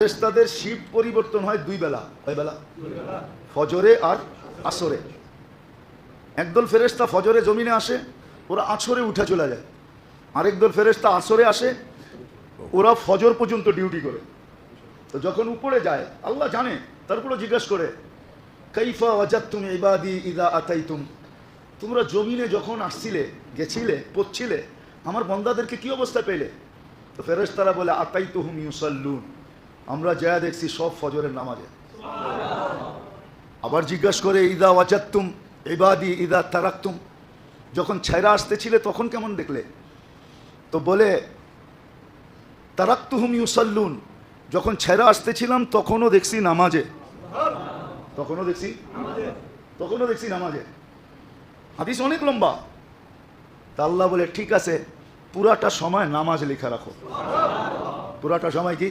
ফেরেশতাদের শিফট পরিবর্তন হয় দুই বেলা। কয় বেলা? ফজরে আর আসরে। একদল ফেরেশতা ফজরে জমিনে আসে, ওরা আসরে উঠে চলে যায়। আরেক দল ফেরেশতা আসরে আসে, ওরা ফজর পর্যন্ত ডিউটি করে। তো যখন উপরে যায় আল্লাহ জানে, তারপরে জিজ্ঞাসা করে কাইফা ওয়াজাদতুম ইবাদি ইযা আতাইতুম, তোমরা জমিনে যখন আসছিলে, গেছিলে, পড়ছিলে, আমার বান্দাদেরকে কি অবস্থা পেলে? তো ফেরেশতারা বলে আতাইতুহুম ইউসাল্লুন, আমরা যা দেখছি সব ফজরের নামাজে। আবার জিজ্ঞাসা করে ইদা ওয়াজাদতুম ইবাদি ইদা তারাকতুম, যখন ছায়রা আসতেছিলে তখন কেমন দেখলে? তো বলে তারাকতুহুম ইউসাল্লুন, যখন ছায়রা আসতেছিলাম তখনও দেখছি নামাজে, তখনও দেখছি নামাজে। হাদিস অনেক লম্বা। তা আল্লাহ বলে ঠিক আছে, পুরাটা সময় নামাজ লেখা রাখো। পুরাটা সময় কি?